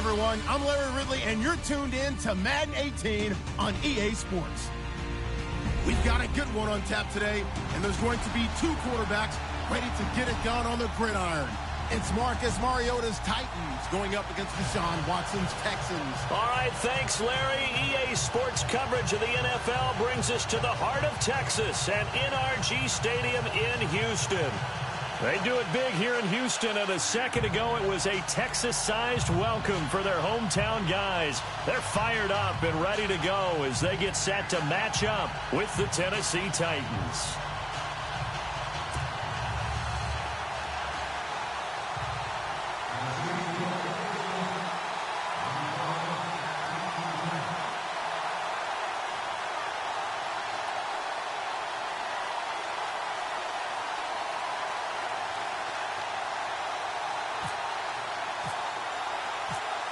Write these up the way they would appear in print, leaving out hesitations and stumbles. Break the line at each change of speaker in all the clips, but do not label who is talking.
everyone. I'm Larry Ridley, and you're tuned in to Madden 18 on EA Sports. We've got a good one on tap today, and there's going to be two quarterbacks ready to get it done on the gridiron. It's Marcus Mariota's Titans going up against Deshaun Watson's Texans.
All right, thanks, Larry. EA Sports coverage of the NFL brings us to the heart of Texas and NRG Stadium in Houston. They do it big here in Houston, and a second ago it was a Texas-sized welcome for their hometown guys. They're fired up and ready to go as they get set to match up with the Tennessee Titans.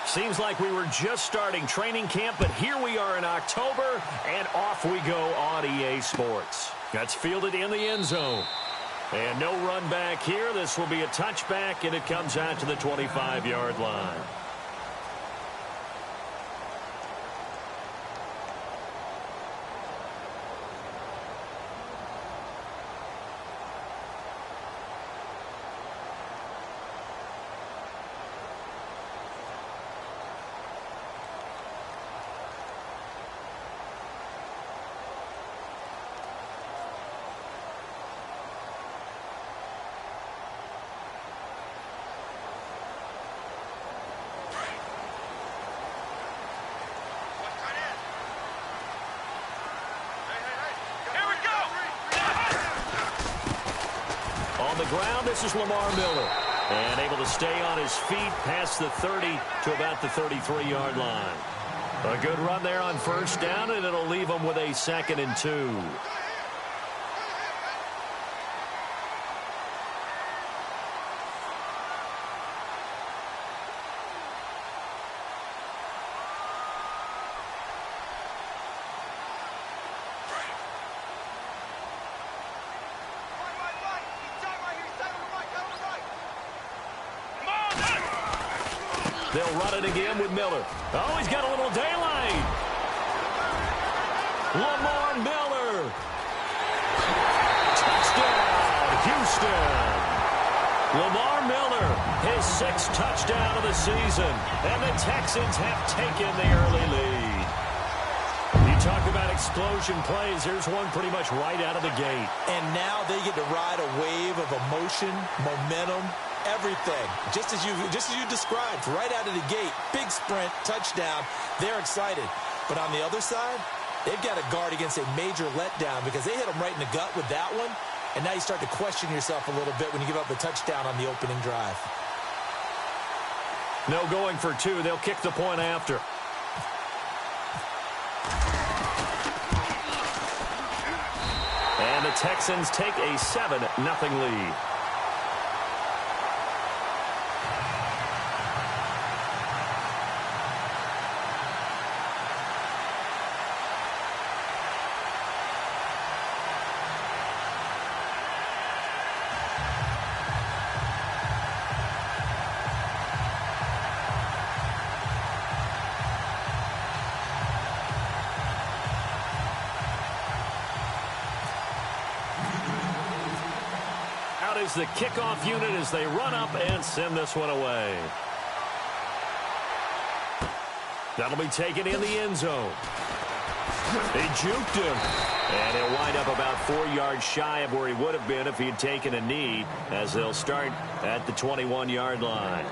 Seems like we were just starting training camp, but here we are in October, and off we go on EA Sports. That's fielded in the end zone. And no run back here. This will be a touchback, and it comes out to the 25-yard line. Ground, this is Lamar Miller, and able to stay on his feet past the 30 to about the 33-yard line. A good run there on first down, and it'll leave them with a 2nd and 2. They'll run it again with Miller. Oh, he's got a little daylight. Lamar Miller. Touchdown, Houston. Lamar Miller, his 6th touchdown of the season. And the Texans have taken the early lead. You talk about explosion plays. Here's one pretty much right out of the gate.
And now they get to ride a wave of emotion, momentum, everything, just as you described, right out of the gate. Big sprint, touchdown. They're excited. But on the other side, they've got to guard against a major letdown because they hit them right in the gut with that one. And now you start to question yourself a little bit when you give up a touchdown on the opening drive.
No going for 2. They'll kick the point after. And the Texans take a 7-0 lead. Is the kickoff unit as they run up and send this one away. That'll be taken in the end zone. He juked him. And he'll wind up about 4 yards shy of where he would have been if he had taken a knee, as they'll start at the 21-yard line.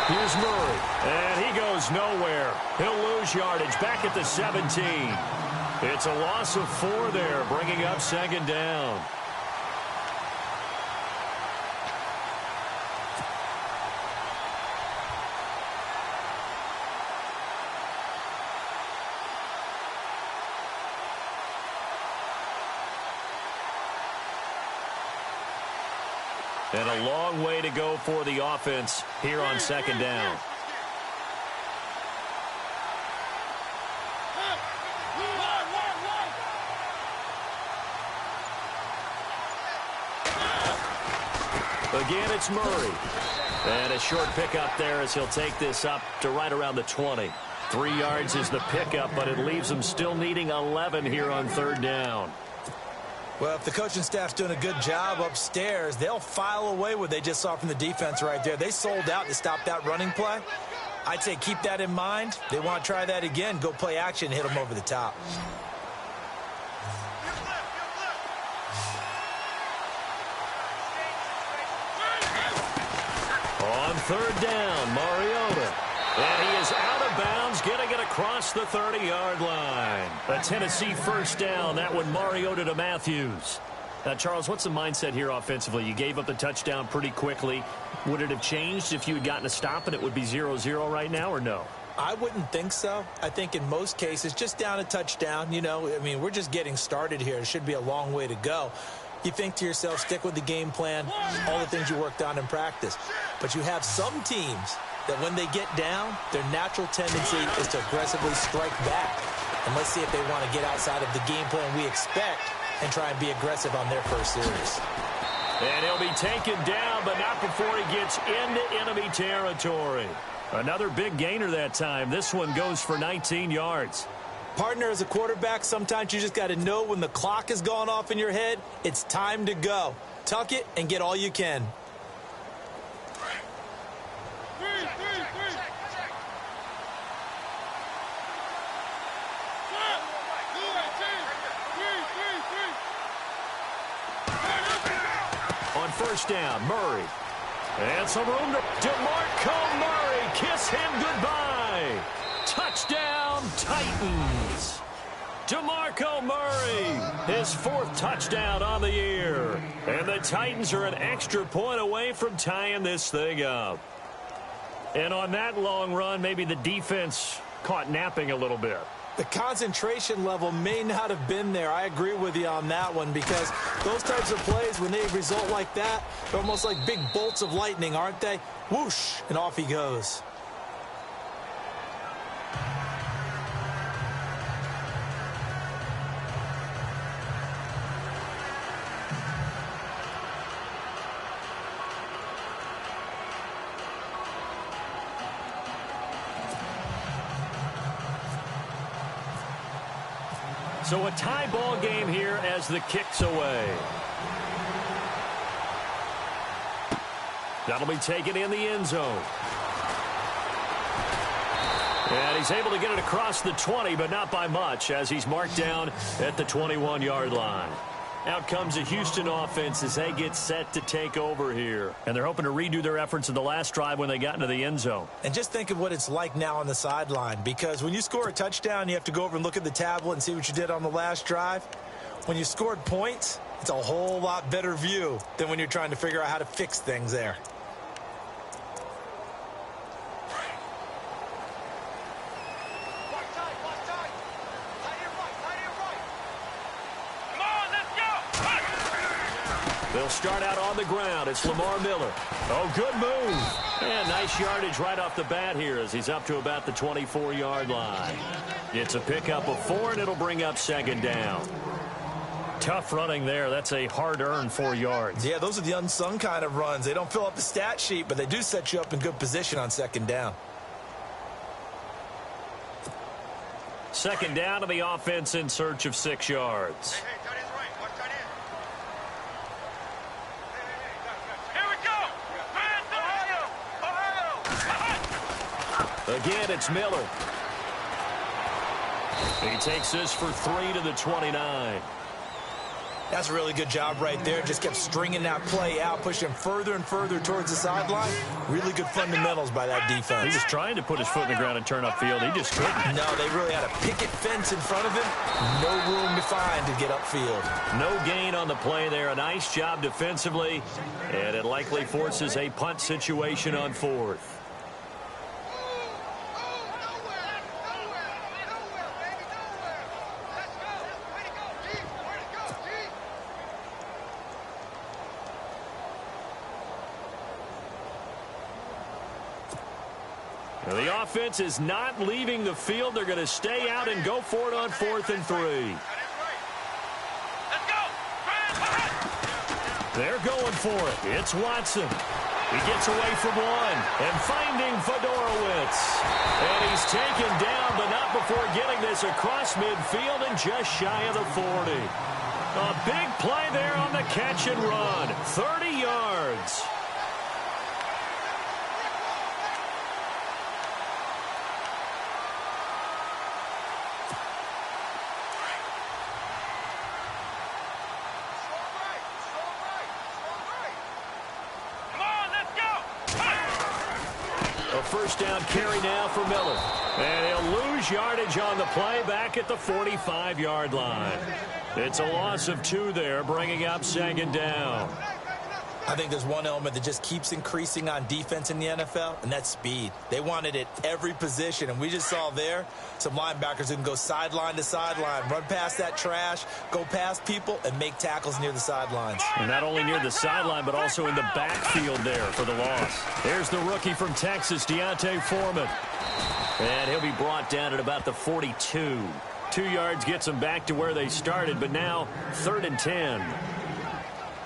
Here's Murray, and he goes nowhere. He'll lose yardage back at the 17. It's a loss of 4 there, bringing up 2nd down. And a long way to go for the offense here on second down. Again, it's Murray. And a short pickup there as he'll take this up to right around the 20. 3 yards is the pickup, but it leaves them still needing 11 here on third down.
Well, if the coaching staff's doing a good job upstairs, they'll file away what they just saw from the defense right there. They sold out to stop that running play. I'd say keep that in mind. They want to try that again. Go play action, hit them over the top.
On third down, Mariota. And he is out of bounds, getting it across the 30-yard line. A Tennessee first down. That one Mariota to Matthews. Now, Charles, what's the mindset here offensively? You gave up the touchdown pretty quickly. Would it have changed if you had gotten a stop and it would be 0-0 right now, or no?
I wouldn't think so. I think in most cases, just down a touchdown, you know, I mean, we're just getting started here. It should be a long way to go. You think to yourself, stick with the game plan, all the things you worked on in practice. But you have some teams that when they get down, their natural tendency is to aggressively strike back. And let's see if they want to get outside of the game plan we expect and try and be aggressive on their first series.
And he'll be taken down, but not before he gets into enemy territory. Another big gainer that time. This one goes for 19 yards.
Partner, as a quarterback, sometimes you just got to know when the clock has gone off in your head, it's time to go. Tuck it and get all you can.
On first down, Murray. And some room to DeMarco Murray. Kiss him goodbye. Touchdown, Titans. DeMarco Murray, his 4th touchdown on the year. And the Titans are an extra point away from tying this thing up. And on that long run, maybe the defense caught napping a little bit.
The concentration level may not have been there. I agree with you on that one, because those types of plays, when they result like that, they're almost like big bolts of lightning, aren't they? Whoosh, and off he goes.
So a tie ball game here as the kick's away. That'll be taken in the end zone. And he's able to get it across the 20, but not by much, as he's marked down at the 21-yard line. Out comes the Houston offense as they get set to take over here. And they're hoping to redo their efforts in the last drive when they got into the end zone.
And just think of what it's like now on the sideline, because when you score a touchdown, you have to go over and look at the tablet and see what you did on the last drive. When you scored points, it's a whole lot better view than when you're trying to figure out how to fix things there.
They'll start out on the ground. It's Lamar Miller. Oh, good move. And nice yardage right off the bat here as he's up to about the 24-yard line. It's a pickup of 4, and it'll bring up second down. Tough running there. That's a hard-earned 4 yards.
Yeah, those are the unsung kind of runs. They don't fill up the stat sheet, but they do set you up in good position on second down.
Second down to the offense in search of 6 yards. Again, it's Miller. He takes this for 3 to the 29.
That's a really good job right there. Just kept stringing that play out, pushing him further and further towards the sideline. Really good fundamentals by that defense.
He was trying to put his foot in the ground and turn upfield. He just couldn't.
No, they really had a picket fence in front of him. No room to find to get upfield.
No gain on the play there. A nice job defensively. And it likely forces a punt situation on 4th. The offense is not leaving the field. They're going to stay out and go for it on 4th and 3. They're going for it. It's Watson. He gets away from one and finding Fedorowicz. And he's taken down, but not before getting this across midfield and just shy of the 40. A big play there on the catch and run. 30 yards. First down carry now for Miller. And he'll lose yardage on the play back at the 45-yard line. It's a loss of 2 there, bringing up 2nd down.
I think there's one element that just keeps increasing on defense in the NFL, and that's speed. They want it at every position, and we just saw there some linebackers who can go sideline to sideline, run past that trash, go past people, and make tackles near the sidelines.
And not only near the sideline, but also in the backfield there for the loss. There's the rookie from Texas, Deontay Foreman. And he'll be brought down at about the 42. 2 yards gets them back to where they started, but now 3rd and 10.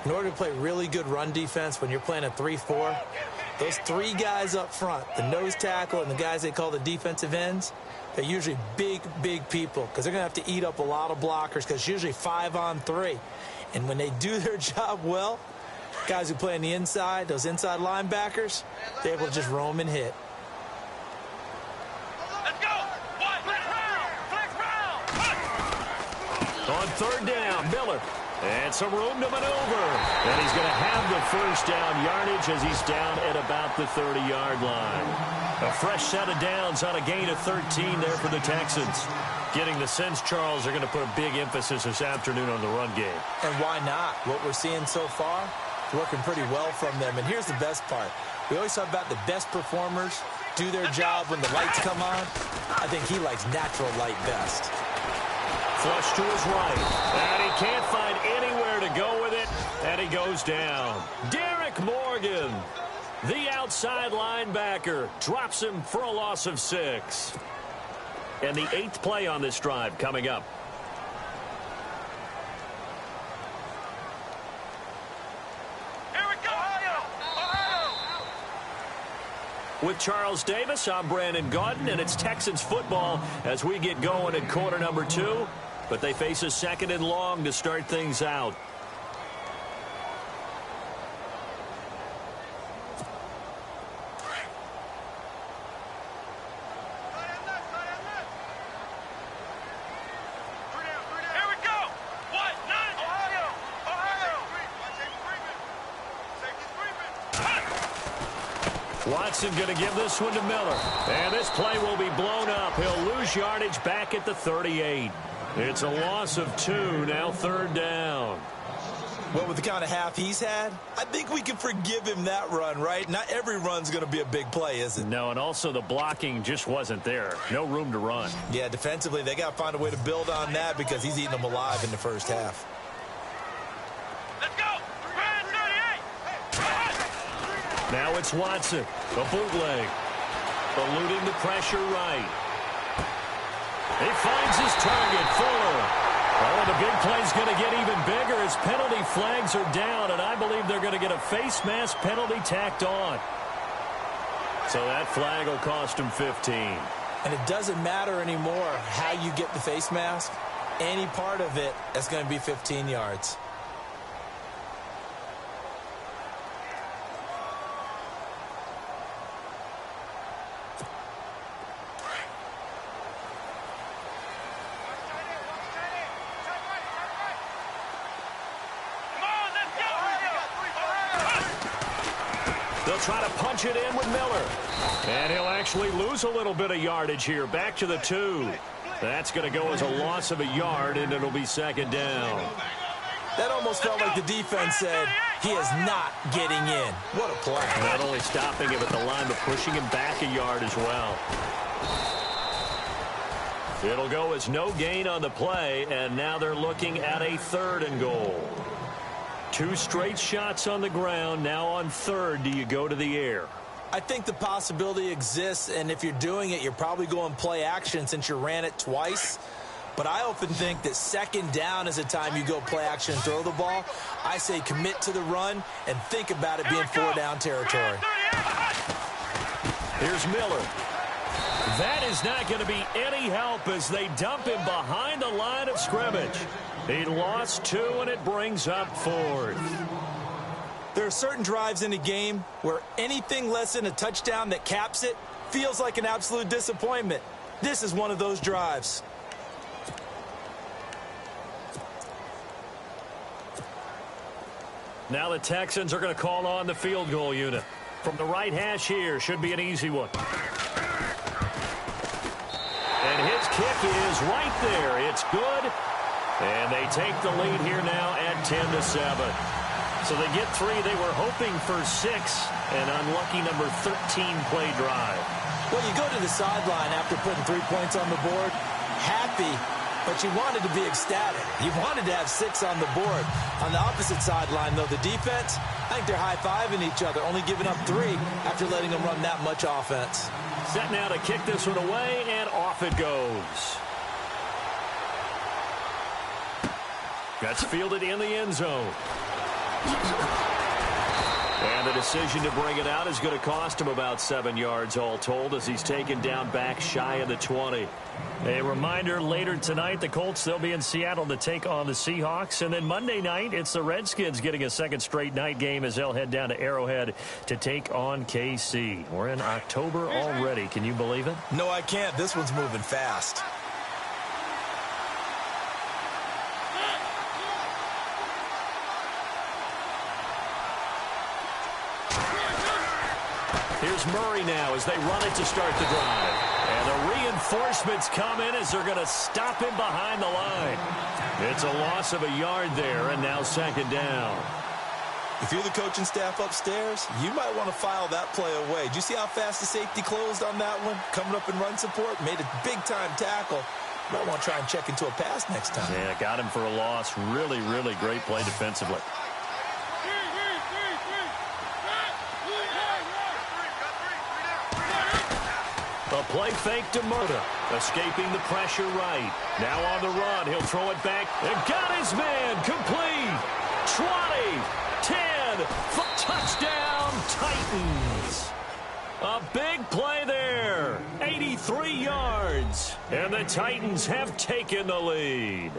In order to play really good run defense when you're playing a 3-4, those 3 guys up front, the nose tackle and the guys they call the defensive ends, they're usually big, big people because they're going to have to eat up a lot of blockers because it's usually 5 on 3. And when they do their job well, guys who play on the inside, those inside linebackers, they're able to just roam and hit.
Let's go! On 3rd down, Miller. And some room to maneuver. And he's going to have the first down yardage as he's down at about the 30-yard line. A fresh set of downs on a gain of 13 there for the Texans. Getting the sense, Charles, they're going to put a big emphasis this afternoon on the run game.
And why not? What we're seeing so far, working pretty well from them. And here's the best part. We always talk about the best performers do their job when the lights come on. I think he likes natural light best.
Flush to his right, and he can't find anywhere to go with it, and he goes down. Derek Morgan, the outside linebacker, drops him for a loss of 6. And the 8th play on this drive coming up. Here we go! Ohio! With Charles Davis, I'm Brandon Gaudin, and it's Texans football as we get going at quarter number 2. But they face a 2nd and long to start things out. Here we go! What? 9! Ohio! Watson going to give this one to Miller. And this play will be blown up. He'll lose yardage back at the 38. It's a loss of 2, now 3rd down.
Well, with the kind of half he's had, I think we can forgive him that run, right? Not every run's going to be a big play, is it?
No, and also the blocking just wasn't there. No room to run.
Yeah, defensively, they got to find a way to build on that because he's eating them alive in the first half.
Let's go! Now it's Watson, the bootleg, eluding the pressure right. He finds his target, Fuller. Oh, and the big play's going to get even bigger as penalty flags are down, and I believe they're going to get a face mask penalty tacked on. So that flag will cost him 15.
And it doesn't matter anymore how you get the face mask. Any part of it is going to be 15 yards.
They'll try to punch it in with Miller. And he'll actually lose a little bit of yardage here. Back to the 2. That's going to go as a loss of a yard, and it'll be 2nd down.
That almost felt like the defense said, he is not getting in. What a play.
Not only stopping him at the line, but pushing him back a yard as well. It'll go as no gain on the play, and now they're looking at a 3rd and goal. 2 straight shots on the ground. Now on 3rd, do you go to the air?
I think the possibility exists, and if you're doing it, you're probably going play action since you ran it twice. But I often think that second down is a time you go play action and throw the ball. I say commit to the run and think about it being 4-down territory.
Here's Miller. That is not going to be any help as they dump him behind the line of scrimmage. He lost 2, and it brings up 4th.
There are certain drives in a game where anything less than a touchdown that caps it feels like an absolute disappointment. This is one of those drives.
Now the Texans are going to call on the field goal unit. From the right hash here, should be an easy one. And his kick is right there. It's good. And they take the lead here now at 10-7. So they get 3. They were hoping for 6. An unlucky number 13 play drive.
Well, you go to the sideline after putting 3 points on the board, happy, but you wanted to be ecstatic. You wanted to have 6 on the board. On the opposite sideline, though, the defense, I think they're high-fiving each other, only giving up 3 after letting them run that much offense.
Set now to kick this one away, and off it goes. That's fielded in the end zone. And the decision to bring it out is going to cost him about 7 yards all told as he's taken down back shy of the 20. A reminder, later tonight, the Colts, they'll be in Seattle to take on the Seahawks. And then Monday night, it's the Redskins getting a second straight night game as they'll head down to Arrowhead to take on KC. We're in October already. Can you believe it?
No, I can't. This one's moving fast.
Here's Murray now as they run it to start the drive. And the reinforcements come in as they're going to stop him behind the line. It's a loss of a yard there, and now second down.
If you're the coaching staff upstairs, you might want to file that play away. Did you see how fast the safety closed on that one? Coming up in run support, made a big-time tackle. You might want to try and check into a pass next time.
Yeah, got him for a loss. Really, really great play defensively. A play fake to Murta, escaping the pressure right. Now on the run, he'll throw it back and got his man complete. 20, 10, touchdown Titans. A big play there, 83 yards, and the Titans have taken the lead.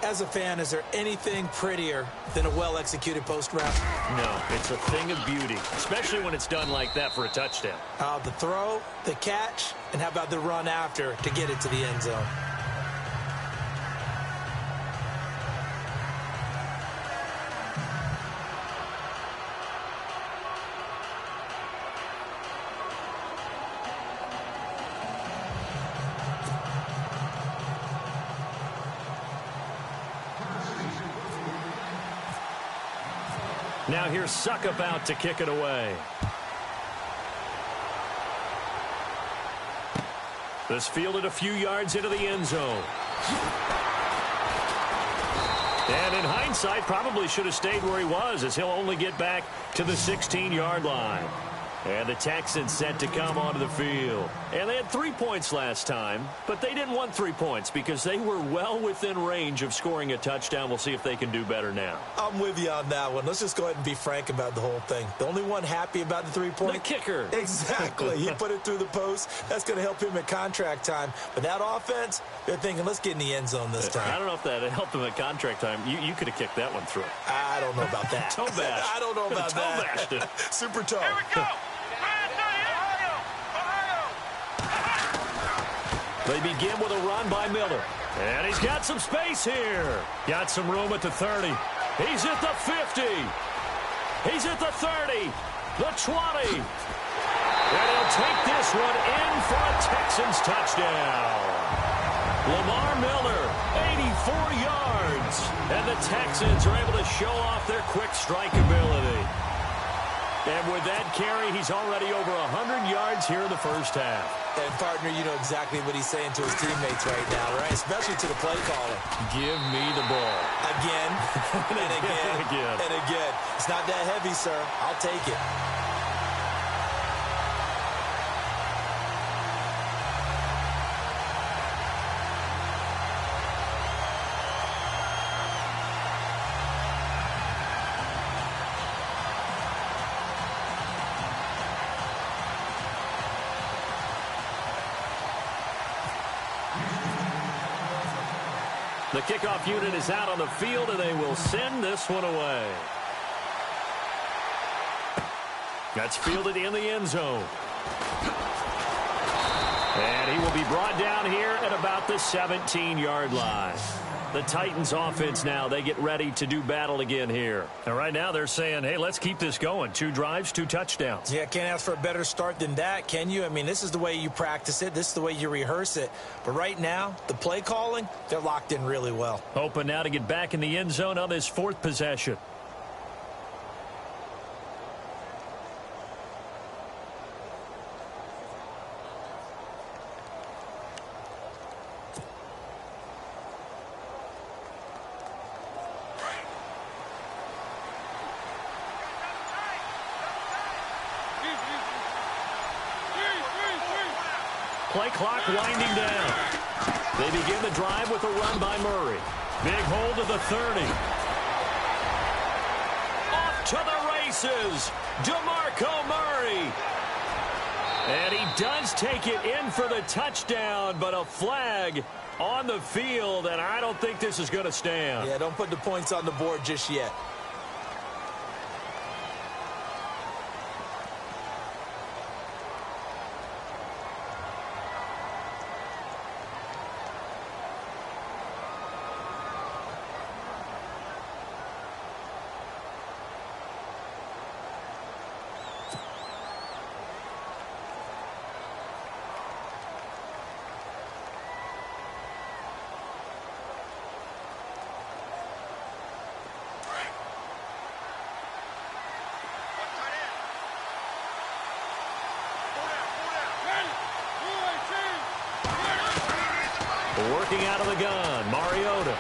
As a fan, is there anything prettier than a well-executed post route?
No, it's a thing of beauty, especially when it's done like that for a touchdown.
The throw, the catch, and how about the run after to get it to the end zone?
Now here's Suckup out to kick it away. This fielded a few yards into the end zone. And in hindsight, probably should have stayed where he was as he'll only get back to the 16-yard line. And the Texans set to come onto the field. And they had 3 points last time, but they didn't want 3 points because they were well within range of scoring a touchdown. We'll see if they can do better now.
I'm with you on that one. Let's just go ahead and be frank about the whole thing. The only one happy about the 3-point?
The kicker.
Exactly. He put it through the post. That's going to help him at contract time. But that offense, they're thinking, let's get in the end zone this time.
I don't know if that helped him at contract time. You could have kicked that one through.
I don't know about that.
Toe bash.
I don't know about that.
Toe bashed it.
Super toe.
Here we go.
They begin with a run by Miller. And he's got some space here. Got some room at the 30. He's at the 50. He's at the 30. The 20. And he'll take this one in for a Texans touchdown. Lamar Miller, 84 yards. And the Texans are able to show off their quick strike ability. And with that carry, he's already over 100 yards here in the first half.
And, partner, you know exactly what he's saying to his teammates right now, right? Especially to the play caller.
Give me the ball.
Again, and again,
again.
and again. It's not that heavy, sir. I'll take it.
The kickoff unit is out on the field, and they will send this one away. That's fielded in the end zone. And he will be brought down here at about the 17-yard line. The Titans offense now, they get ready to do battle again here. And right now they're saying, hey, let's keep this going. 2 drives, 2 touchdowns.
Yeah, can't ask for a better start than that, can you? I mean, this is the way you practice it. This is the way you rehearse it. But right now, the play calling, they're locked in really well.
Hoping now to get back in the end zone on this 4th possession. Play clock winding down. They begin the drive with a run by Murray. Big hold of the 30. Off to the races. DeMarco Murray. And he does take it in for the touchdown, but a flag on the field, and I don't think this is going to stand.
Yeah, don't put the points on the board just yet.
Working out of the gun, Mariota.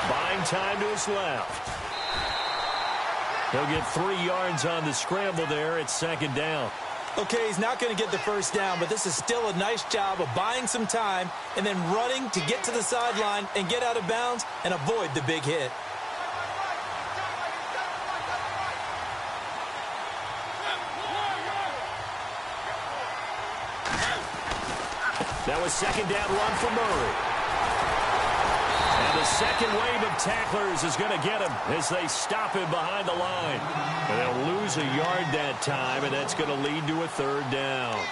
Buying time to his left. He'll get 3 yards on the scramble there. It's 2nd down.
Okay, he's not going to get the first down, but this is still a nice job of buying some time and then running to get to the sideline and get out of bounds and avoid the big hit.
That was 2nd down run for Murray. And the second wave of tacklers is going to get him as they stop him behind the line. And they'll lose a yard that time, and that's going to lead to a 3rd down.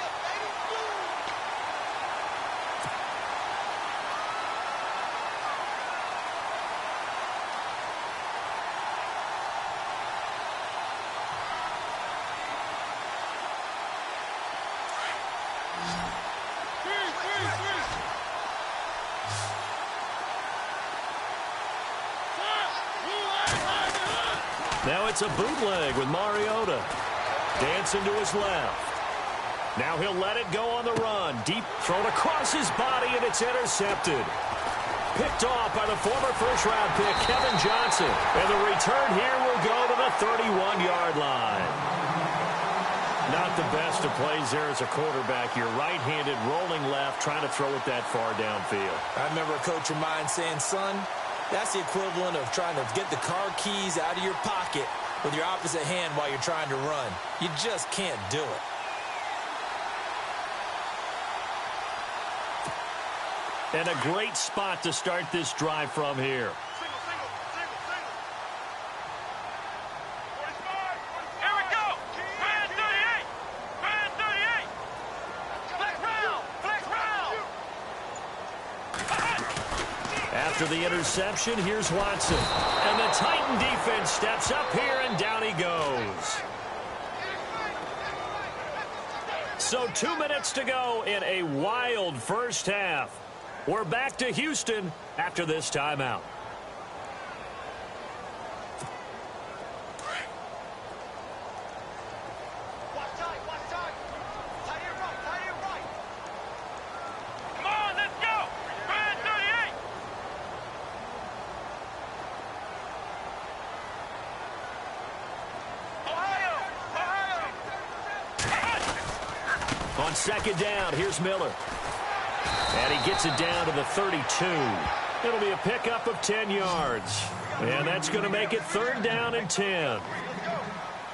Now it's a bootleg with Mariota. Dancing to his left. Now he'll let it go on the run. Deep thrown across his body, and it's intercepted. Picked off by the former first-round pick, Kevin Johnson. And the return here will go to the 31-yard line. Not the best of plays there as a quarterback. You're right-handed, rolling left, trying to throw it that far downfield.
I remember a coach of mine saying, son, that's the equivalent of trying to get the car keys out of your pocket with your opposite hand while you're trying to run. You just can't do it.
And a great spot to start this drive from here. After the interception, here's Watson. And the Titan defense steps up here, and down he goes. So 2 minutes to go in a wild first half. We're back to Houston after this timeout. On 2nd down, here's Miller. And he gets it down to the 32. It'll be a pickup of 10 yards. And that's going to make it 3rd down and 10.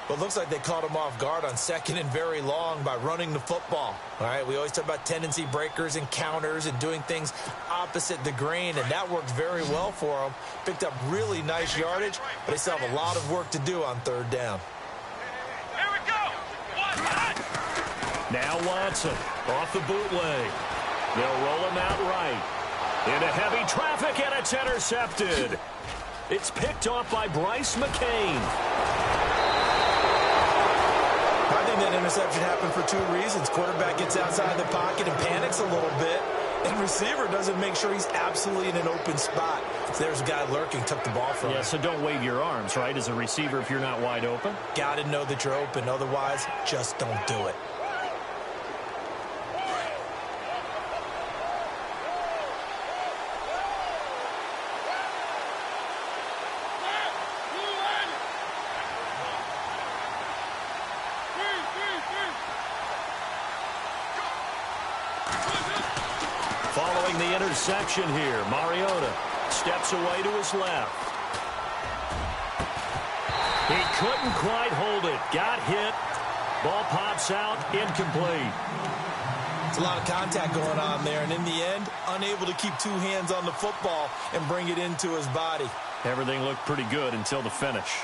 But it looks like they caught him off guard on second and very long by running the football. All right, we always talk about tendency breakers and counters and doing things opposite the grain, and that worked very well for them. Picked up really nice yardage, but they still have a lot of work to do on third down.
Here we go.
Now Watson off the bootleg. They'll roll him out right. Into heavy traffic, and it's intercepted. It's picked off by Bryce McCain.
I think that interception happened for two reasons. Quarterback gets outside the pocket and panics a little bit, and receiver doesn't make sure he's absolutely in an open spot. So there's a guy lurking, took the ball from him.
Yeah, so don't wave your arms, right, as a receiver if you're not wide open.
Got to know that you're open. Otherwise, just don't do it.
Following the interception here, Mariota steps away to his left. He couldn't quite hold it. Got hit. Ball pops out, incomplete.
It's a lot of contact going on there, and in the end, unable to keep two hands on the football and bring it into his body.
Everything looked pretty good until the finish.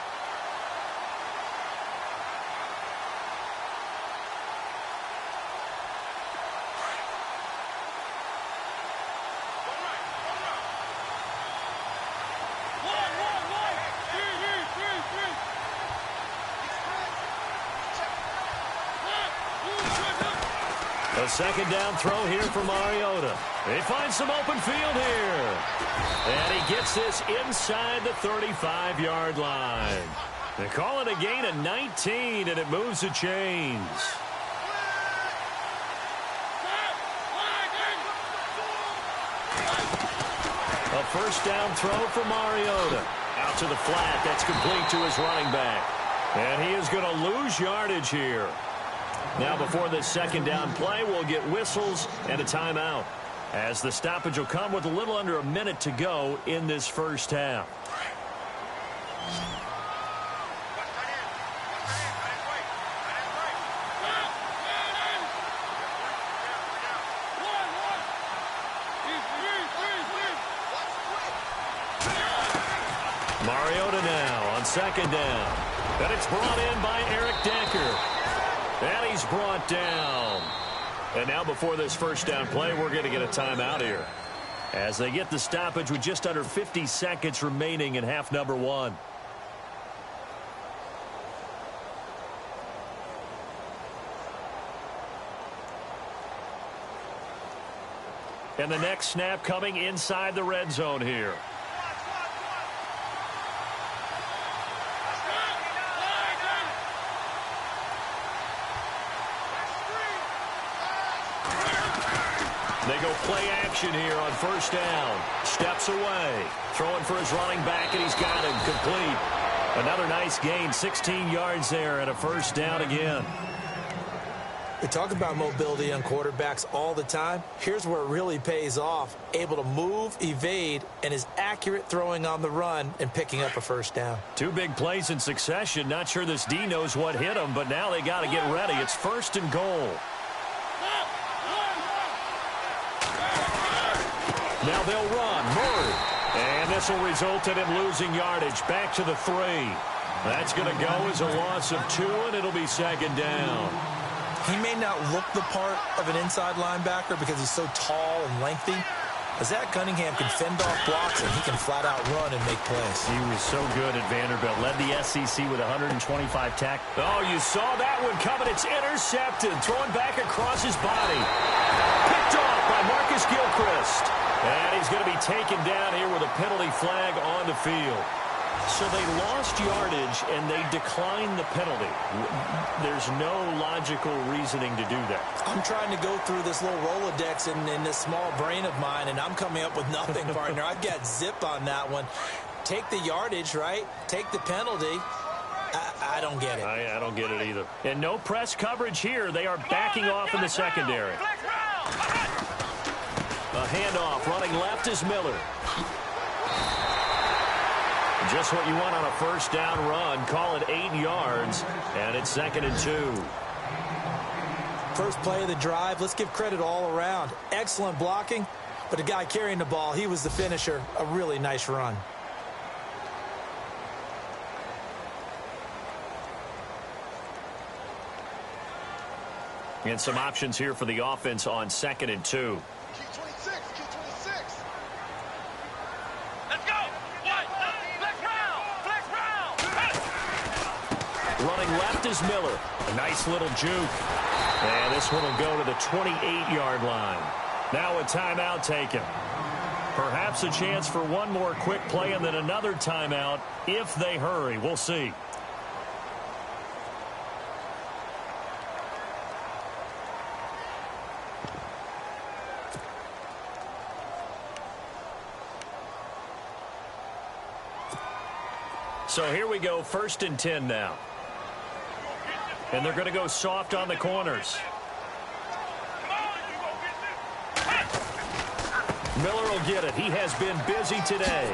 A second down throw here for Mariota. They find some open field here. And he gets this inside the 35-yard line. They call it a gain of 19, and it moves the chains. A first down throw for Mariota. Out to the flat. That's complete to his running back. And he is going to lose yardage here. Now, before this second down play, we'll get whistles and a timeout, as the stoppage will come with a little under a minute to go in this first half. Mariota now on second down. And it's brought in by Eric Decker. And he's brought down. And now before this first down play, we're going to get a timeout here, as they get the stoppage with just under 50 seconds remaining in half number one. And the next snap coming inside the red zone here. They go play action here on first down. Steps away. Throwing for his running back, and he's got him complete. Another nice gain, 16 yards there, and a first down again.
We talk about mobility on quarterbacks all the time. Here's where it really pays off. Able to move, evade, and is accurate throwing on the run and picking up a first down.
Two big plays in succession. Not sure this D knows what hit him, but now they got to get ready. It's first and goal. Now they'll run. Murray. And this will result in him losing yardage. Back to the 3. That's going to go as a loss of 2, and it'll be second down.
He may not look the part of an inside linebacker because he's so tall and lengthy. Zach Cunningham can fend off blocks, and he can flat-out run and make plays.
He was so good at Vanderbilt. Led the SEC with 125 tackles. Oh, you saw that one coming. It's intercepted. Throwing back across his body. Picked off by Marcus Gilchrist. And he's going to be taken down here with a penalty flag on the field. So they lost yardage, and they declined the penalty. There's no logical reasoning to do that.
I'm trying to go through this little Rolodex in this small brain of mine, and I'm coming up with nothing, partner. I've got zip on that one. Take the yardage, right? Take the penalty. I don't get it.
I don't get it either. And no press coverage here. They are backing off in the secondary. A handoff. Running left is Miller. Just what you want on a first down run. Call it 8 yards, and it's 2nd and 2.
First play of the drive, let's give credit all around. Excellent blocking, but the guy carrying the ball, he was the finisher. A really nice run.
And some options here for the offense on 2nd and 2. Running left is Miller. A nice little juke. And this one will go to the 28-yard line. Now a timeout taken. Perhaps a chance for one more quick play and then another timeout if they hurry. We'll see. So here we go, 1st and 10 now. And they're going to go soft on the corners. Miller will get it. He has been busy today.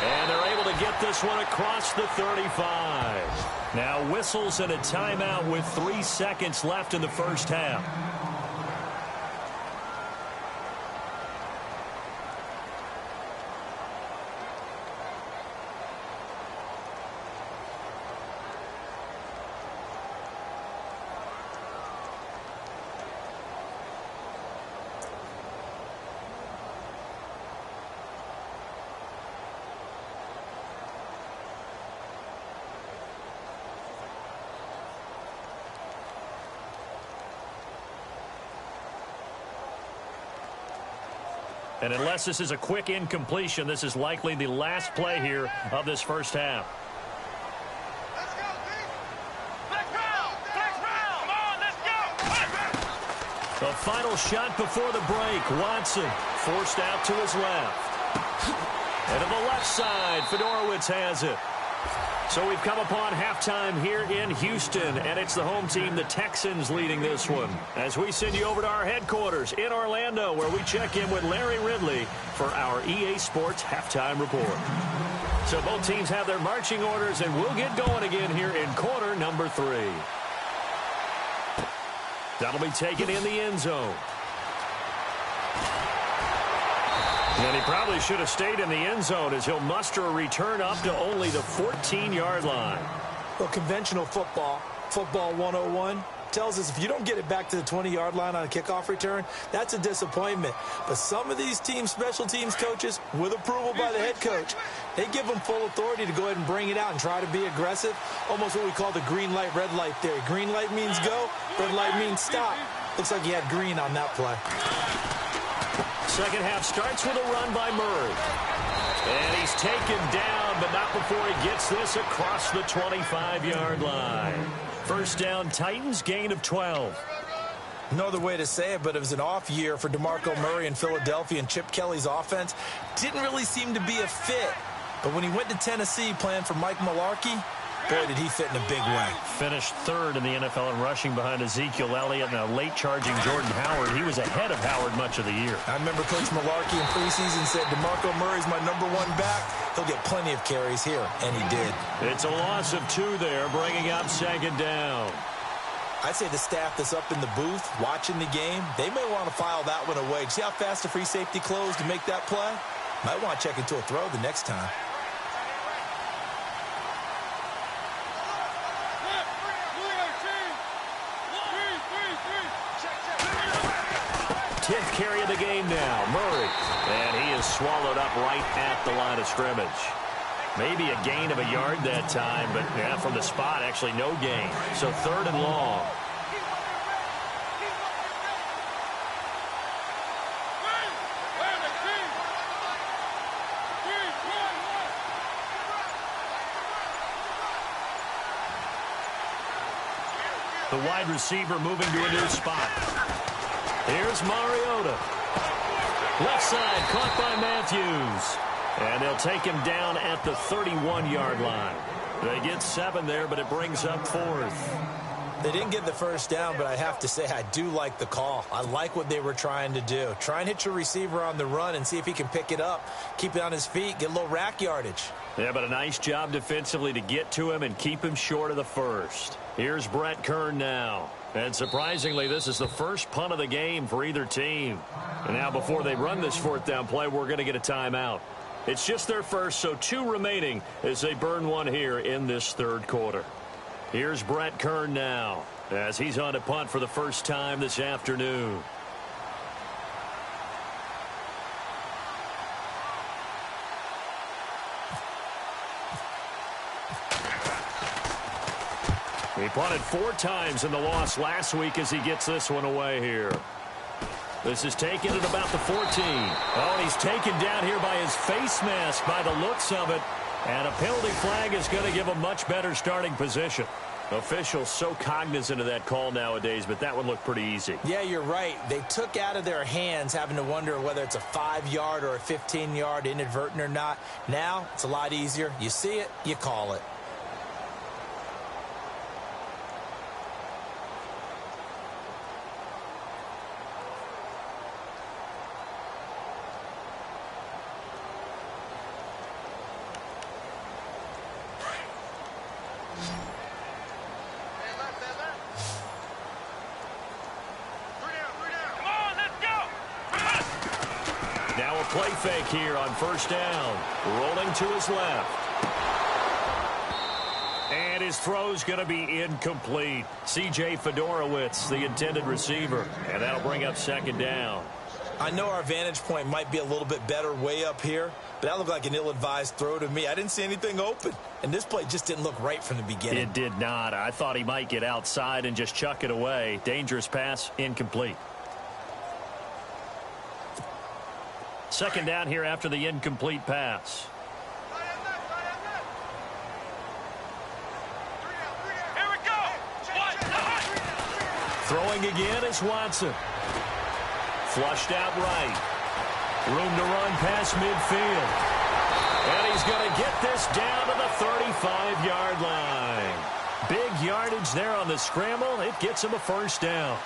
And they're able to get this one across the 35. Now whistles and a timeout with 3 seconds left in the first half. And unless this is a quick incompletion, this is likely the last play here of this first half.
Let's go, D. Flex round. Flex round. Come on, let's go.
The final shot before the break. Watson forced out to his left. And to the left side, Fedorowicz has it. So we've come upon halftime here in Houston, and it's the home team, the Texans, leading this one. As we send you over to our headquarters in Orlando, where we check in with Larry Ridley for our EA Sports Halftime Report. So both teams have their marching orders, and we'll get going again here in quarter number 3. That'll be taken in the end zone. And he probably should have stayed in the end zone as he'll muster a return up to only the 14-yard line.
Well, conventional football 101, tells us if you don't get it back to the 20-yard line on a kickoff return, that's a disappointment. But some of these teams, special teams coaches, with approval by the head coach, they give them full authority to go ahead and bring it out and try to be aggressive. Almost what we call the green light, red light theory. Green light means go, red light means stop. Looks like he had green on that play.
Second half starts with a run by Murray. And he's taken down, but not before he gets this across the 25-yard line. First down, Titans, gain of 12.
No other way to say it, but it was an off year for DeMarco Murray in Philadelphia, and Chip Kelly's offense didn't really seem to be a fit. But when he went to Tennessee playing for Mike Mularkey, boy, did he fit in a big way.
Finished 3rd in the NFL in rushing behind Ezekiel Elliott and a late-charging Jordan Howard. He was ahead of Howard much of the year.
I remember Coach Mularkey in preseason said, DeMarco Murray's my #1 back. He'll get plenty of carries here, and he did.
It's a loss of 2 there, bringing up 2nd down.
I'd say the staff that's up in the booth watching the game, they may want to file that one away. See how fast the free safety closed to make that play? Might want to check into a throw the next time.
10th carry of the game now, Murray. And he is swallowed up right at the line of scrimmage. Maybe a gain of a yard that time, but yeah, from the spot, actually no gain. So 3rd and long. The wide receiver moving to a new spot. Here's Mariota. Left side, caught by Matthews. And they'll take him down at the 31-yard line. They get 7 there, but it brings up 4th.
They didn't get the first down, but I have to say I do like the call. I like what they were trying to do. Try and hit your receiver on the run and see if he can pick it up. Keep it on his feet, get a little rack yardage.
Yeah, but a nice job defensively to get to him and keep him short of the first. Here's Brett Kern now. And surprisingly, this is the first punt of the game for either team. And now before they run this fourth down play, we're going to get a timeout. It's just their first, so 2 remaining as they burn one here in this third quarter. Here's Brett Kern now as he's on a punt for the first time this afternoon. He punted 4 times in the loss last week as he gets this one away here. This is taken at about the 14. Oh, and he's taken down here by his face mask by the looks of it. And a penalty flag is going to give a much better starting position. Officials so cognizant of that call nowadays, but that one looked pretty easy.
Yeah, you're right. They took out of their hands having to wonder whether it's a 5-yard or a 15-yard inadvertent or not. Now, it's a lot easier. You see it, you call it.
Play fake here on first down. Rolling to his left. And his throw's going to be incomplete. C.J. Fedorowicz, the intended receiver. And that'll bring up second down.
I know our vantage point might be a little bit better way up here, but that looked like an ill-advised throw to me. I didn't see anything open. And this play just didn't look right from the beginning.
It did not. I thought he might get outside and just chuck it away. Dangerous pass, incomplete. Second down here after the incomplete pass.
Here we go.
Throwing again is Watson. Flushed out right. Room to run past midfield. And he's going to get this down to the 35-yard line. Big yardage there on the scramble. It gets him a first down.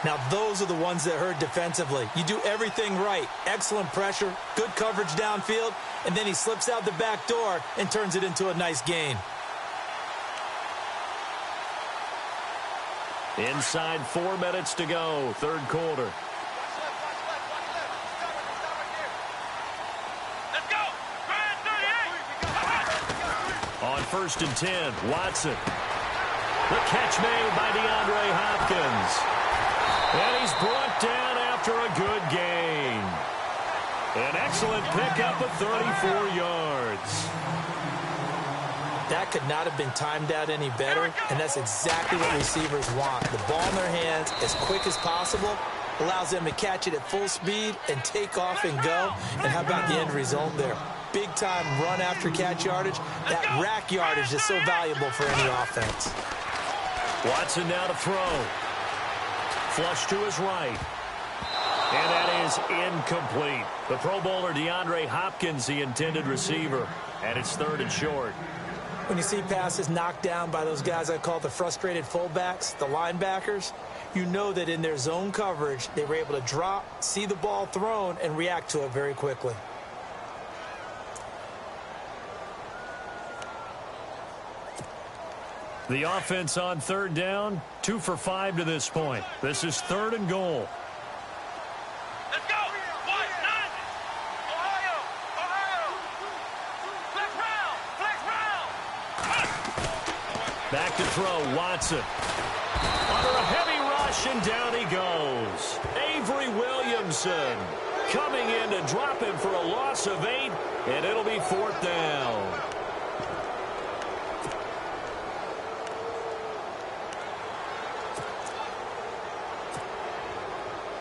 Now, those are the ones that hurt defensively. You do everything right. Excellent pressure, good coverage downfield, and then he slips out the back door and turns it into a nice gain.
Inside 4 minutes to go, third quarter.
Let's go.
On first and 10, Watson. The catch made by DeAndre Hopkins. And he's brought down after a good gain. An excellent pickup of 34 yards.
That could not have been timed out any better, and that's exactly what receivers want. The ball in their hands as quick as possible allows them to catch it at full speed and take off and go. And how about the end result there? Big-time run after catch yardage. That rack yardage is so valuable for any offense.
Watson now to throw. Flush to his right. And that is incomplete. The Pro Bowler DeAndre Hopkins, the intended receiver. And it's third and short.
When you see passes knocked down by those guys I call the frustrated fullbacks, the linebackers, you know that in their zone coverage, they were able to drop, see the ball thrown, and react to it very quickly.
The offense on third down, 2 for 5 to this point. This is third and goal.
Let's go. White, 9. Ohio. Flex round.
Back to throw, Watson. Under a heavy rush, and down he goes. Avery Williamson coming in to drop him for a loss of 8, and it'll be fourth down.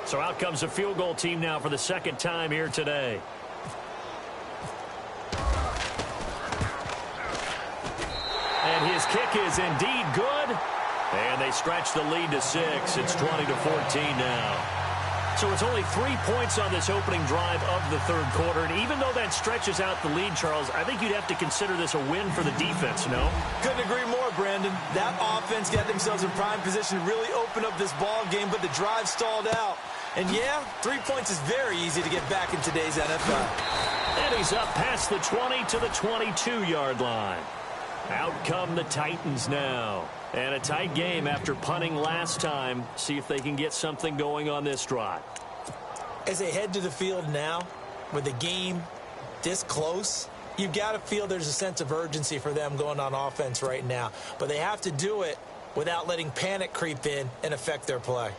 So out comes a field goal team now for the second time here today. And his kick is indeed good. And they stretch the lead to 6. It's 20-14 now. So it's only 3 points on this opening drive of the third quarter. And even though that stretches out the lead, Charles, I think you'd have to consider this a win for the defense, no?
Couldn't agree more, Brandon. That offense got themselves in prime position to really open up this ball game, but the drive stalled out. And, yeah, 3 points is very easy to get back in today's NFL.
And he's up past the 20 to the 22-yard line. Out come the Titans now. And a tight game after punting last time. See if they can get something going on this drive.
As they head to the field now, with the game this close, you've got to feel there's a sense of urgency for them going on offense right now. But they have to do it without letting panic creep in and affect their play.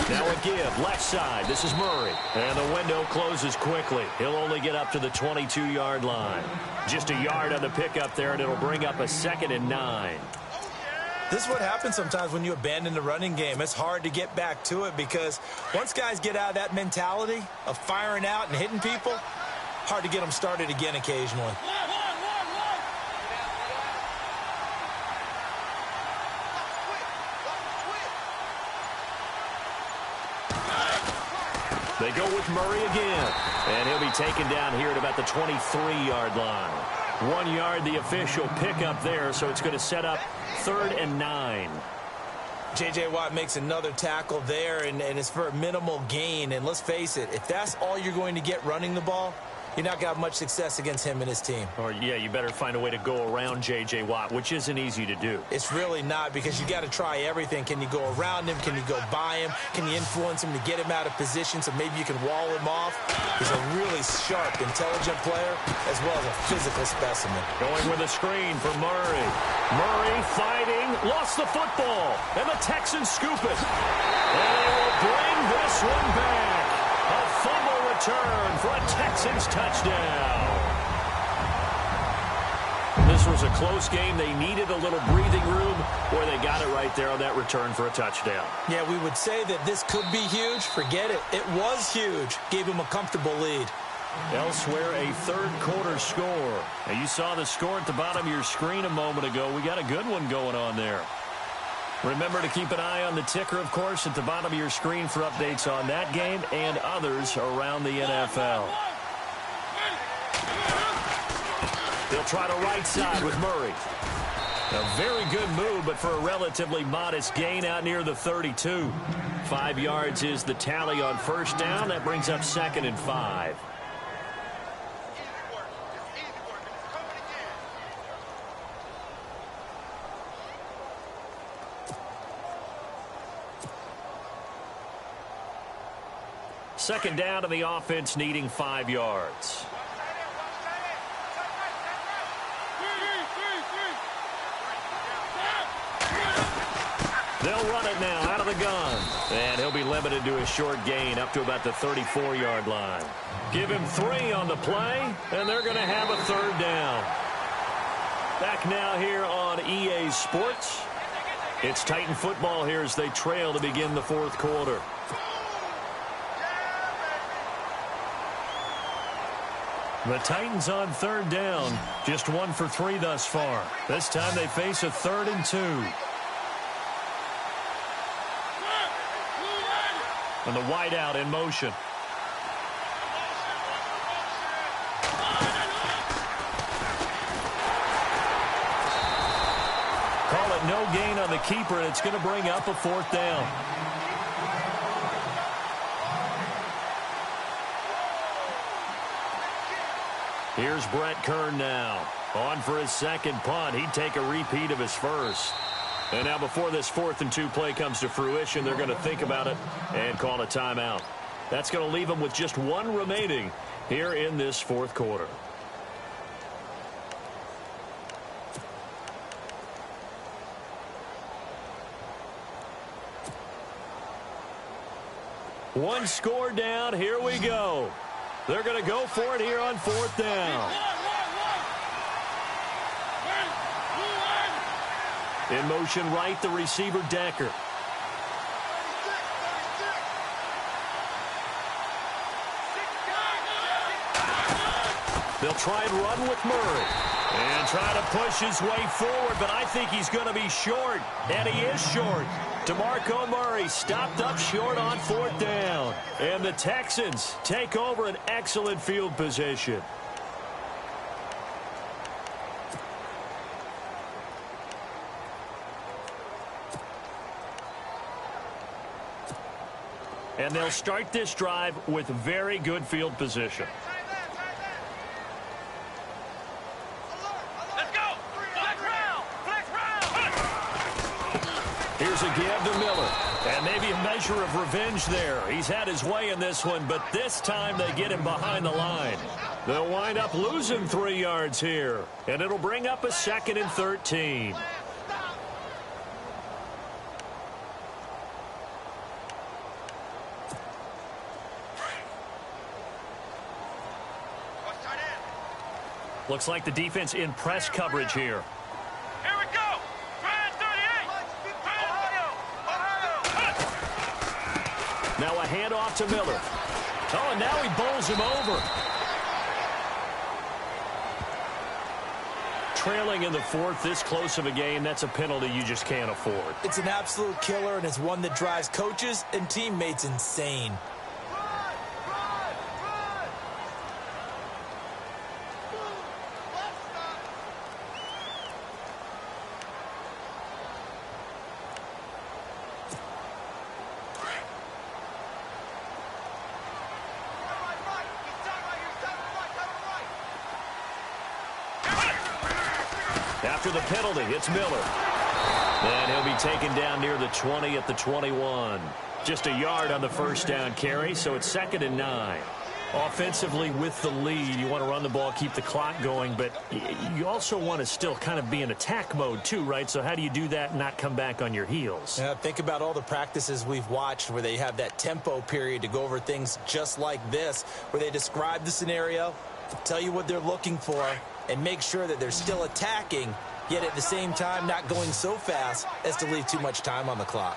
Now a give, left side. This is Murray. And the window closes quickly. He'll only get up to the 22-yard line. Just a yard on the pickup there, and it'll bring up a 2nd and 9.
This is what happens sometimes when you abandon the running game. It's hard to get back to it because once guys get out of that mentality of firing out and hitting people, hard to get them started again occasionally.
They go with Murray again, and he'll be taken down here at about the 23-yard line. 1 yard, the official pickup there, so it's going to set up 3rd and 9.
J.J. Watt makes another tackle there, and it's for a minimal gain. And let's face it, if that's all you're going to get running the ball, you're not going to have much success against him and his team.
Or, yeah, you better find a way to go around J.J. Watt, which isn't easy to do.
It's really not because you got to try everything. Can you go around him? Can you go by him? Can you influence him to get him out of position so maybe you can wall him off? He's a really sharp, intelligent player as well as a physical specimen.
Going with a screen for Murray. Murray fighting, lost the football, and the Texans scoop it. And they will bring this one back. A fumble return for a Texans touchdown. This was a close game. They needed a little breathing room, where they got it right there on that return for a touchdown.
Yeah, we would say that this could be huge. Forget it. It was huge. Gave him a comfortable lead.
Elsewhere, a third-quarter score. Now, you saw the score at the bottom of your screen a moment ago. We got a good one going on there. Remember to keep an eye on the ticker, of course, at the bottom of your screen for updates on that game and others around the NFL. They'll try to right side with Murray. A very good move, but for a relatively modest gain out near the 32. 5 yards is the tally on first down. That brings up 2nd and 5. Second down to the offense, needing 5 yards. They'll run it now out of the gun. And he'll be limited to a short gain up to about the 34-yard line. Give him 3 on the play, and they're going to have a 3rd down. Back now here on EA Sports. It's Titan football here as they trail to begin the 4th quarter. The Titans on 3rd down, just 1 for 3 thus far. This time they face a 3rd and 2. And the wideout in motion. Call it no gain on the keeper, and it's going to bring up a 4th down. Here's Brett Kern now. On for his 2nd punt. He'd take a repeat of his first. And now before this 4th and 2 play comes to fruition, they're going to think about it and call a timeout. That's going to leave them with just 1 remaining here in this 4th quarter. One score down. Here we go. They're going to go for it here on 4th down. In motion right, the receiver Decker. They'll try and run with Murray. And trying to push his way forward, but I think he's going to be short. And he is short. DeMarco Murray stopped up short on 4th down. And the Texans take over an excellent field position. And they'll start this drive with very good field position. Here's a give to Miller. And maybe a measure of revenge there. He's had his way in this one, but this time they get him behind the line. They'll wind up losing 3 yards here. And it'll bring up a 2nd and 13. Looks like the defense in press coverage here.
Here we go. Brand 38. Ohio.
Now a handoff to Miller. Oh, and now he bowls him over. Trailing in the 4th, this close of a game, that's a penalty you just can't afford.
It's an absolute killer, and it's one that drives coaches and teammates insane.
After the penalty, it's Miller. And he'll be taken down near the 20 at the 21. Just a yard on the 1st down carry, so it's 2nd and 9. Offensively with the lead, you want to run the ball, keep the clock going, but you also want to still kind of be in attack mode too, right? So how do you do that and not come back on your heels?
Yeah, think about all the practices we've watched where they have that tempo period to go over things just like this, where they describe the scenario, tell you what they're looking for, and make sure that they're still attacking, yet at the same time not going so fast as to leave too much time on the clock.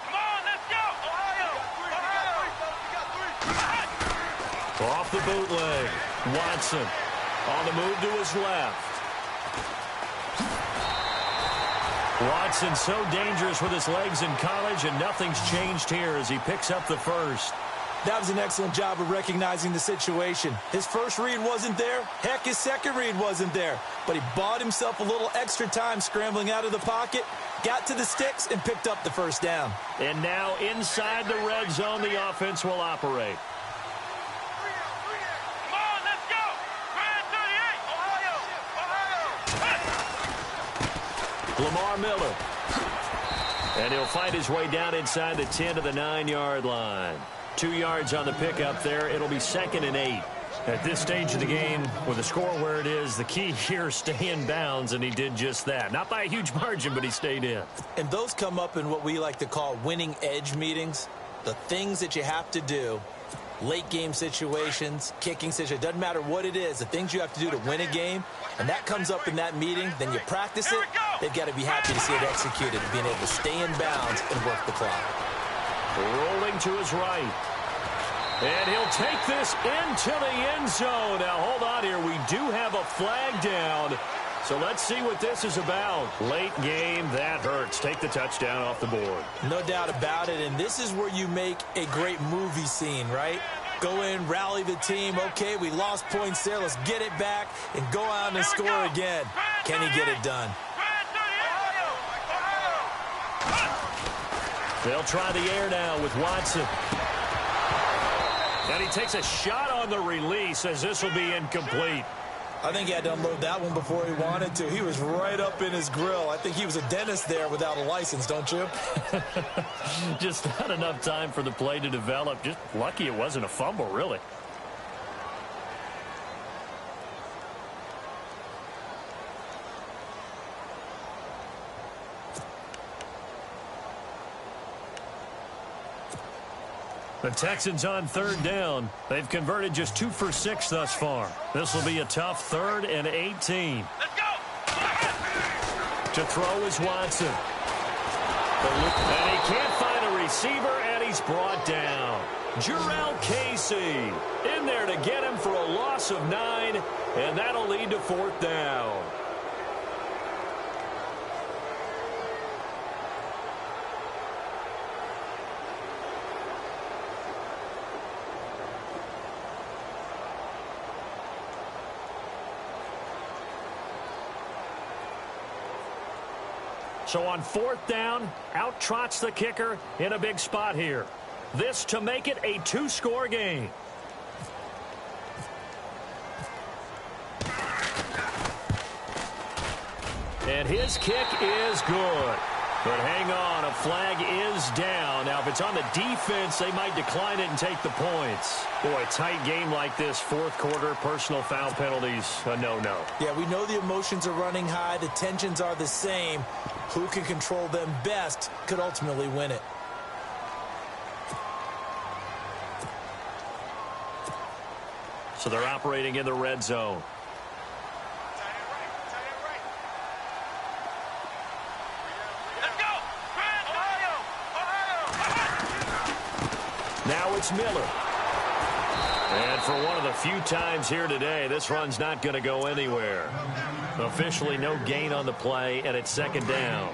Come on, let's go. Ohio.
Off the bootleg. Watson on the move to his left. Watson so dangerous with his legs in college, and nothing's changed here as he picks up the 1st.
That was an excellent job of recognizing the situation. His first read wasn't there. Heck, his second read wasn't there. But he bought himself a little extra time scrambling out of the pocket, got to the sticks, and picked up the 1st down.
And now inside the red zone, the offense will operate.
Come on, let's go. Brand 38. Ohio.
Lamar Miller. And he'll find his way down inside the 10 to the 9-yard line. 2 yards on the pickup there. It'll be 2nd and 8. At this stage of the game, with the score where it is, the key here is stay in bounds, and he did just that. Not by a huge margin, but he stayed in.
And those come up in what we like to call winning edge meetings. The things that you have to do, late game situations, kicking situations, doesn't matter what it is, the things you have to do to win a game, and that comes up in that meeting, then you practice it, they've got to be happy to see it executed, being able to stay in bounds and work the clock.
Rolling to his right. And he'll take this into the end zone. Now, hold on here. We do have a flag down. So let's see what this is about. Late game, that hurts. Take the touchdown off the board.
No doubt about it. And this is where you make a great movie scene, right? Go in, rally the team. Okay, we lost points there. Let's get it back and go out and score again. Can he get it done?
They'll try the air now with Watson. And he takes a shot on the release as this will be incomplete.
I think he had to unload that one before he wanted to. He was right up in his grill. I think he was a dentist there without a license, don't you?
Just not enough time for the play to develop. Just lucky it wasn't a fumble, really. The Texans on 3rd down. They've converted just 2 for 6 thus far. This will be a tough 3rd and 18.
Let's go.
To throw is Watson. And he can't find a receiver, and he's brought down. Jarrell Casey in there to get him for a loss of 9, and that'll lead to 4th down. So on 4th down, out trots the kicker in a big spot here. This to make it a 2-score game. And his kick is good. But hang on, a flag is down. Now, if it's on the defense, they might decline it and take the points. Boy, a tight game like this, 4th quarter, personal foul penalties, a no-no.
Yeah, we know the emotions are running high. The tensions are the same. Who can control them best could ultimately win it.
So they're operating in the red zone. Now it's Miller. And for one of the few times here today, this run's not going to go anywhere. Officially no gain on the play, and it's 2nd down.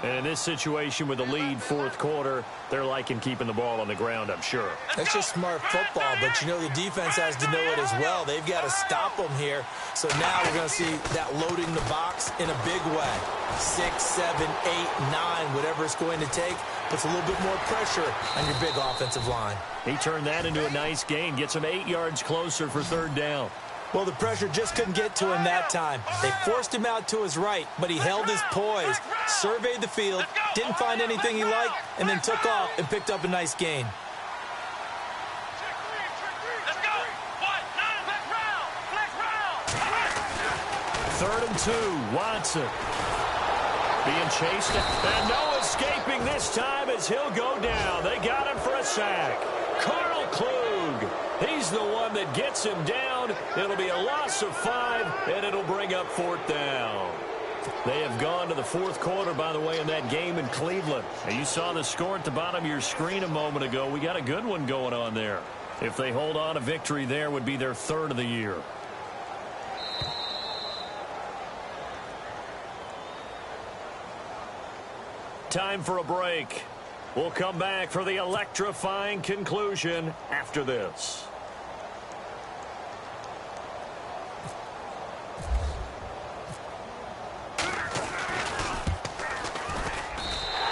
And in this situation with the lead 4th quarter, they're liking keeping the ball on the ground, I'm sure.
That's just smart football, but you know the defense has to know it as well. They've got to stop them here. So now we're going to see that loading the box in a big way. 6, 7, 8, 9, whatever it's going to take, puts a little bit more pressure on your big offensive line.
He turned that into a nice gain, gets him 8 yards closer for 3rd down.
Well, the pressure just couldn't get to him that time. They forced him out to his right, but he held his poise, surveyed the field, didn't find anything he liked, and then took off and picked up a nice gain.
Let's go.
3rd and 2, Watson. Being chased, and no escaping this time as he'll go down. They got him for a sack. Carl Klug, he's the one that gets him down. It'll be a loss of 5, and it'll bring up 4th down. They have gone to the 4th quarter, by the way, in that game in Cleveland. And you saw the score at the bottom of your screen a moment ago. We got a good one going on there. If they hold on, a victory there would be their 3rd of the year. Time for a break. We'll come back for the electrifying conclusion after this.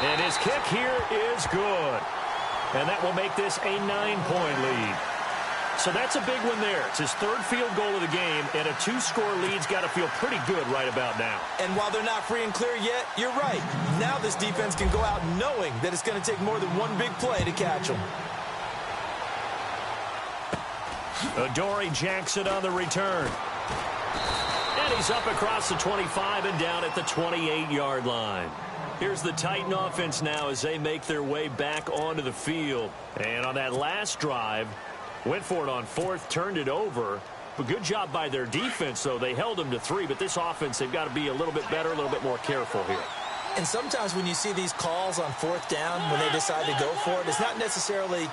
And his kick here is good. And that will make this a 9-point lead. So that's a big one there. It's his 3rd field goal of the game, and a 2-score lead's got to feel pretty good right about now. And while they're not free and clear yet, you're right. Now this defense can go out knowing that it's going to take more than one big play to catch them. Adoree Jackson on the return. And he's up across the 25 and down at the 28-yard line. Here's the Titan offense now as they make their way back onto the field. And on that last drive, went for it on 4th, turned it over. But good job by their defense, though. They held them to 3, but this offense, they've got to be a little bit better, a little bit more careful here. And sometimes when you see these calls on 4th down, when they decide to go for it, it's not necessarily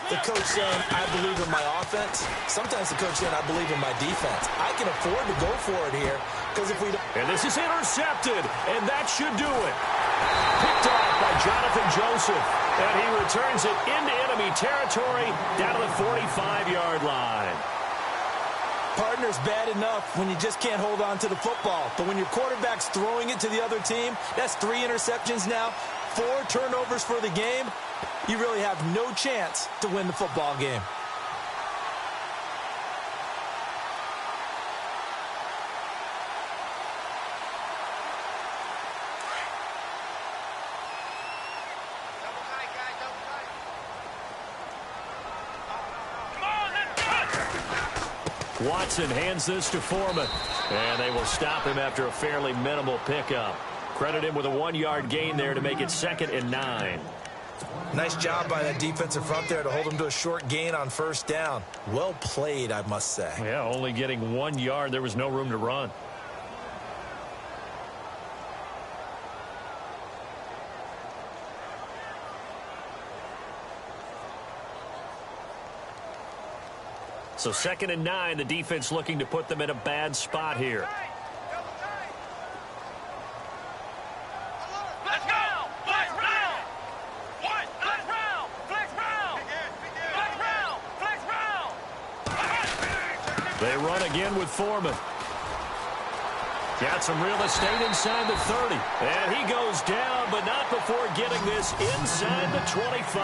the coach saying, I believe in my offense. Sometimes the coach saying, I believe in my defense. I can afford to go for it here, because if we don't... And this is intercepted, and that should do it. Picked off by Jonathan Joseph, and he returns it into enemy territory down to the 45-yard line. Partner's bad enough when you just can't hold on to the football. But when your quarterback's throwing it to the other team, that's 3 interceptions now, 4 turnovers for the game. You really have no chance to win the football game. Watson hands this to Foreman, and they will stop him after a fairly minimal pickup. Credit him with a 1-yard gain there to make it 2nd and 9. Nice job by that defensive front there to hold him to a short gain on 1st down. Well played, I must say. Yeah, only getting 1 yard. There was no room to run. So 2nd and 9, the defense looking to put them in a bad spot here.
Let's go! Flex round! What? Flex round! Flex round! Flex round! Flex round!
They run again with Foreman. Got some real estate inside the 30. And he goes down, but not before getting this inside the 25.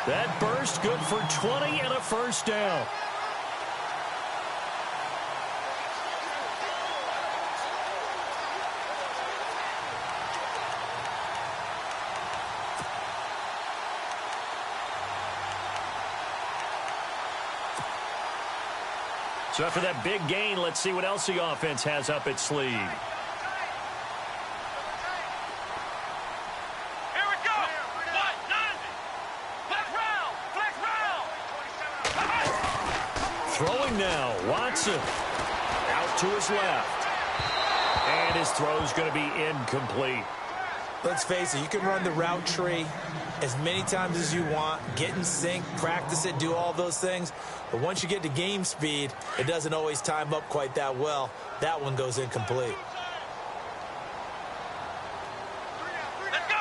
That burst good for 20 and a first down. So after that big gain, let's see what else the offense has up its sleeve.
Here we go. What? 90. Flex round.
Throwing now. Watson. Out to his left. And his throw's going to be incomplete.
Let's face it, you can run the route tree as many times as you want, get in sync, practice it, do all those things. But once you get to game speed, it doesn't always time up quite that well. That one goes incomplete.
Let's go.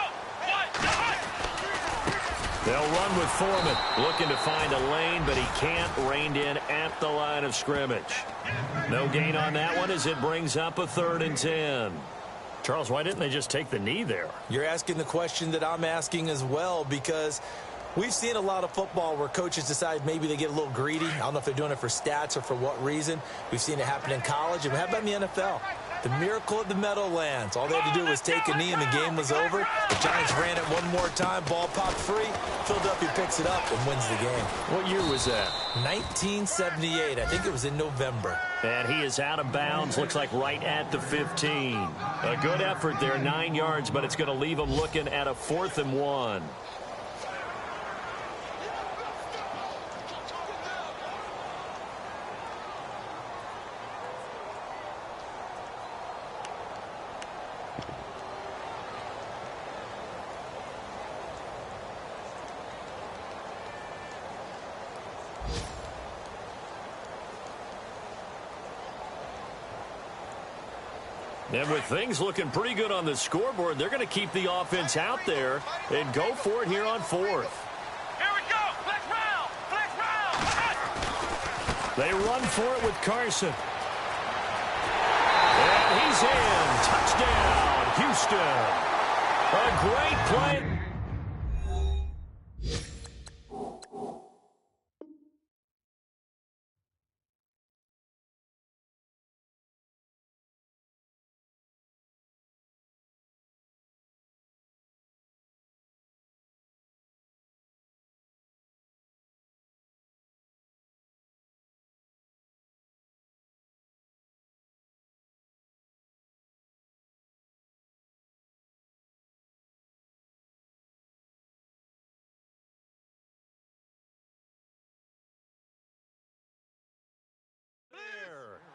They'll run with Foreman, looking to find a lane, but he can't. Reined in at the line of scrimmage. No gain on that one as it brings up a 3rd and 10. Charles, why didn't they just take the knee there?
You're asking the question that I'm asking as well, because we've seen a lot of football where coaches decide maybe they get a little greedy. I don't know if they're doing it for stats or for what reason. We've seen it happen in college, and how about in the NFL? The miracle of the Meadowlands. All they had to do was take a knee, and the game was over. The Giants ran it one more time. Ball popped free. Philadelphia picks it up and wins the game.
What year was that?
1978. I think it was in November.
And he is out of bounds. Looks like right at the 15. A good effort there, 9 yards, but it's going to leave him looking at a 4th and 1. And with things looking pretty good on the scoreboard, they're going to keep the offense out there and go for it here on 4th.
Here we go. Flex round. Flex round.
They run for it with Carson. And he's in. Touchdown, Houston. A great play.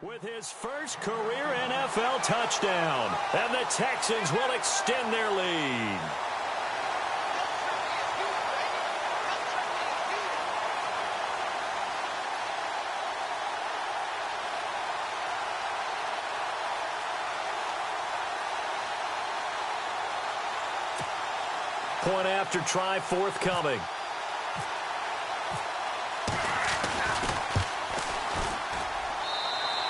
With his first career NFL touchdown, and the Texans will extend their lead. Point after try forthcoming.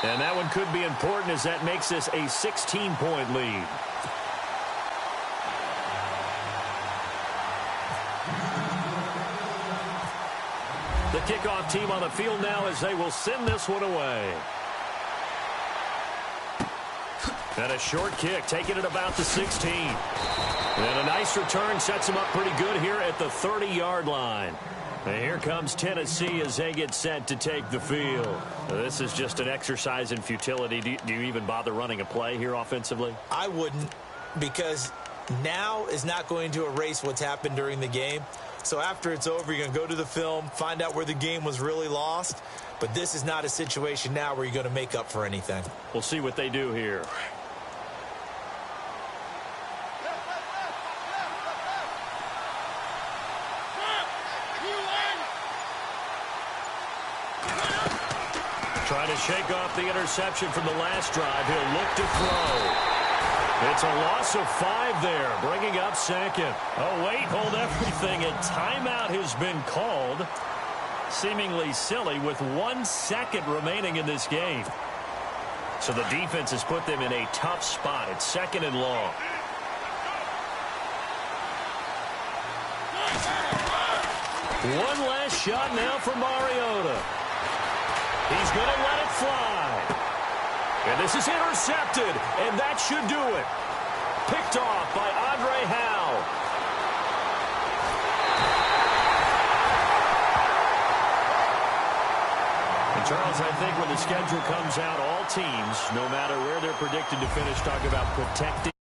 And that one could be important as that makes this a 16-point lead. The kickoff team on the field now as they will send this one away. And a short kick, taking it about the 16. And a nice return sets him up pretty good here at the 30-yard line. And here comes Tennessee as they get set to take the field. This is just an exercise in futility. Do you even bother running a play here offensively?
I wouldn't, because now is not going to erase what's happened during the game. So after it's over, you're going to go to the film, find out where the game was really lost. But this is not a situation now where you're going to make up for anything.
We'll see what they do here. Trying to shake off the interception from the last drive. He'll look to throw. It's a loss of 5 there, bringing up 2nd. Oh, wait, hold everything. A timeout has been called. Seemingly silly with 1 second remaining in this game. So the defense has put them in a tough spot. It's 2nd and long. One last shot now for Mariota. He's going to let it fly. And this is intercepted, and that should do it. Picked off by Andre Howe. And Charles, I think when the schedule comes out, all teams, no matter where they're predicted to finish, talk about protecting